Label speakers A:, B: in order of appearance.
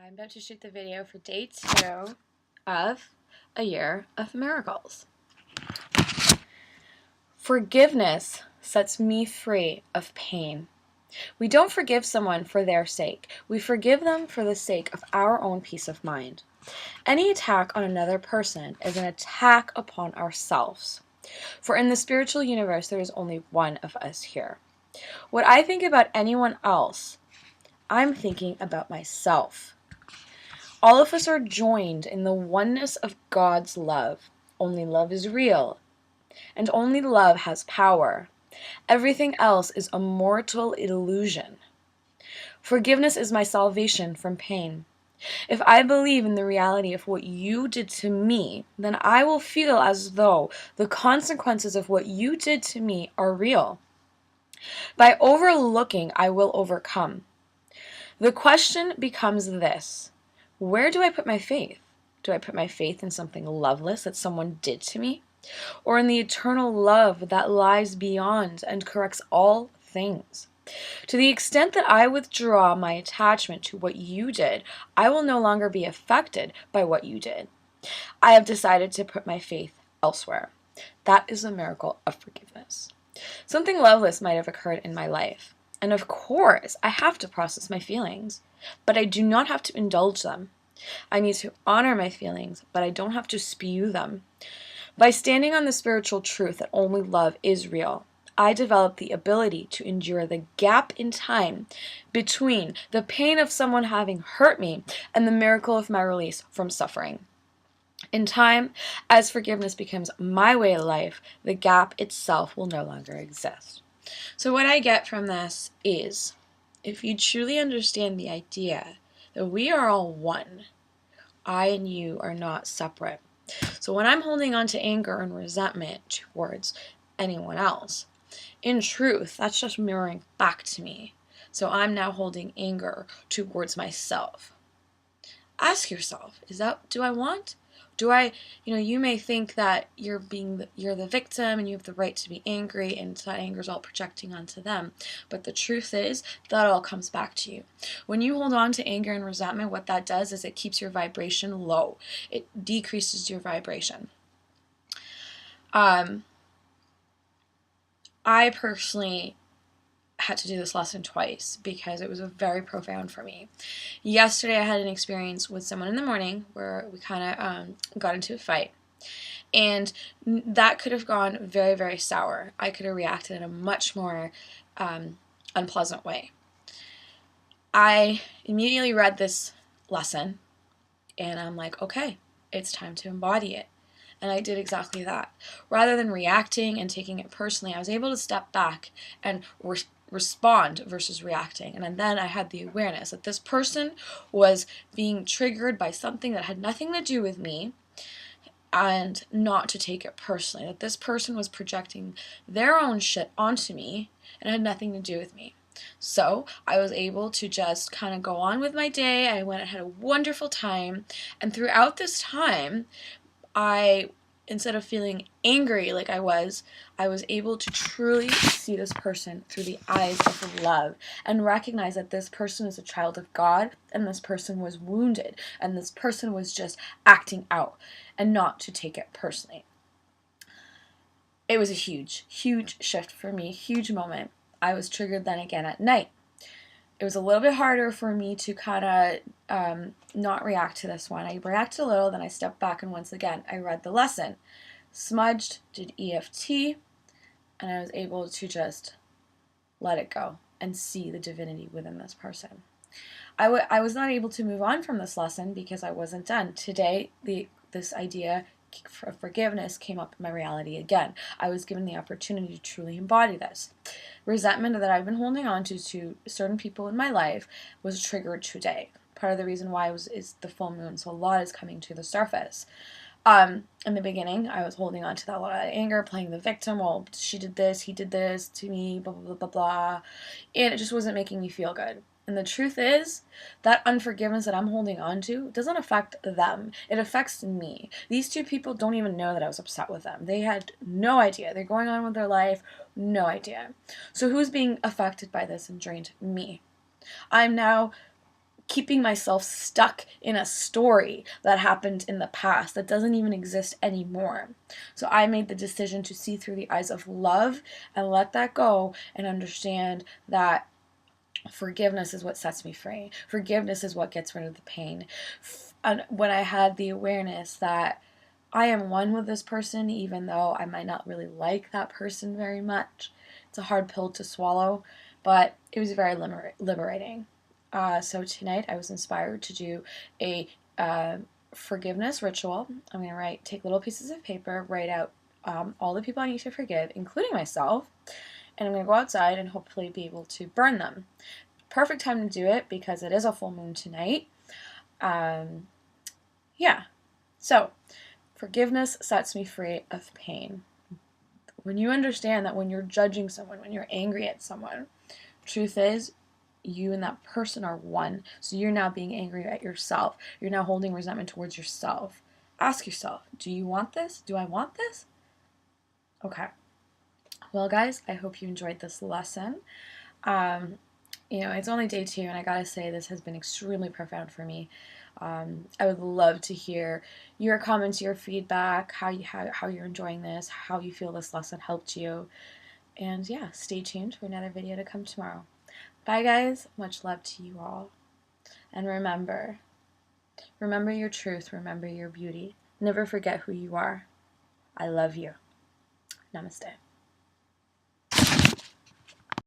A: I'm about to shoot the video for day 2 of A Year of Miracles. Forgiveness sets me free of pain. We don't forgive someone for their sake. We forgive them for the sake of our own peace of mind. Any attack on another person is an attack upon ourselves. For in the spiritual universe, there is only one of us here. What I think about anyone else, I'm thinking about myself. All of us are joined in the oneness of God's love. Only love is real, and only love has power. Everything else is a mortal illusion. Forgiveness is my salvation from pain. If I believe in the reality of what you did to me, then I will feel as though the consequences of what you did to me are real. By overlooking, I will overcome. The question becomes this: where do I put my faith? Do I put my faith in something loveless that someone did to me? Or in the eternal love that lies beyond and corrects all things? To the extent that I withdraw my attachment to what you did, I will no longer be affected by what you did. I have decided to put my faith elsewhere. That is the miracle of forgiveness. Something loveless might have occurred in my life. And of course, I have to process my feelings, but I do not have to indulge them. I need to honor my feelings, but I don't have to spew them. By standing on the spiritual truth that only love is real, I develop the ability to endure the gap in time between the pain of someone having hurt me and the miracle of my release from suffering. In time, as forgiveness becomes my way of life, the gap itself will no longer exist. So what I get from this is, if you truly understand the idea that we are all one, I and you are not separate. So when I'm holding on to anger and resentment towards anyone else, in truth, that's just mirroring back to me. So I'm now holding anger towards myself. Ask yourself, do I want? You may think that you're the victim and you have the right to be angry, and that anger is all projecting onto them. But the truth is, that all comes back to you. When you hold on to anger and resentment, what that does is it keeps your vibration low. It decreases your vibration. I personally had to do this lesson twice because it was very profound for me. Yesterday I had an experience with someone in the morning where we kind of got into a fight, and that could have gone very, very sour. I could have reacted in a much more unpleasant way. I immediately read this lesson and I'm like, okay, it's time to embody it. And I did exactly that. Rather than reacting and taking it personally, I was able to step back and respond versus reacting. And then I had the awareness that this person was being triggered by something that had nothing to do with me, and not to take it personally. That this person was projecting their own shit onto me and it had nothing to do with me. So I was able to just kind of go on with my day. I went and had a wonderful time. And throughout this time, instead of feeling angry like I was able to truly see this person through the eyes of love and recognize that this person is a child of God, and this person was wounded, and this person was just acting out, and not to take it personally. It was a huge, huge shift for me, huge moment. I was triggered then again at night. It was a little bit harder for me to kind of not react to this one. I reacted a little, then I stepped back, and once again, I read the lesson. Smudged, did EFT, and I was able to just let it go and see the divinity within this person. I was not able to move on from this lesson because I wasn't done. Today, this idea of forgiveness came up in my reality again. I was given the opportunity to truly embody this. Resentment that I've been holding on to certain people in my life was triggered today. Part of the reason why is the full moon, so a lot is coming to the surface. In the beginning, I was holding on to that lot of anger, playing the victim. Well, she did this, he did this to me, blah, blah, blah, blah, blah. And it just wasn't making me feel good. And the truth is, that unforgiveness that I'm holding on to doesn't affect them. It affects me. These two people don't even know that I was upset with them. They had no idea. They're going on with their life, no idea. So who's being affected by this and drained? Me. I'm now keeping myself stuck in a story that happened in the past that doesn't even exist anymore. So I made the decision to see through the eyes of love and let that go and understand that forgiveness is what sets me free. Forgiveness is what gets rid of the pain. And when I had the awareness that I am one with this person, even though I might not really like that person very much. It's a hard pill to swallow, but it was very liberating. So tonight I was inspired to do a forgiveness ritual. I'm going to take little pieces of paper, write out all the people I need to forgive, including myself, and I'm going to go outside and hopefully be able to burn them. Perfect time to do it because it is a full moon tonight. Yeah. So, forgiveness sets me free of pain. When you understand that when you're judging someone, when you're angry at someone, truth is, you and that person are one. So you're now being angry at yourself. You're now holding resentment towards yourself. Ask yourself, do you want this? Do I want this? Okay. Well, guys, I hope you enjoyed this lesson. It's only day 2, and I gotta say this has been extremely profound for me. I would love to hear your comments, your feedback, how you're enjoying this, how you feel this lesson helped you. And yeah, stay tuned for another video to come tomorrow. Bye, guys. Much love to you all. And remember your truth. Remember your beauty. Never forget who you are. I love you. Namaste.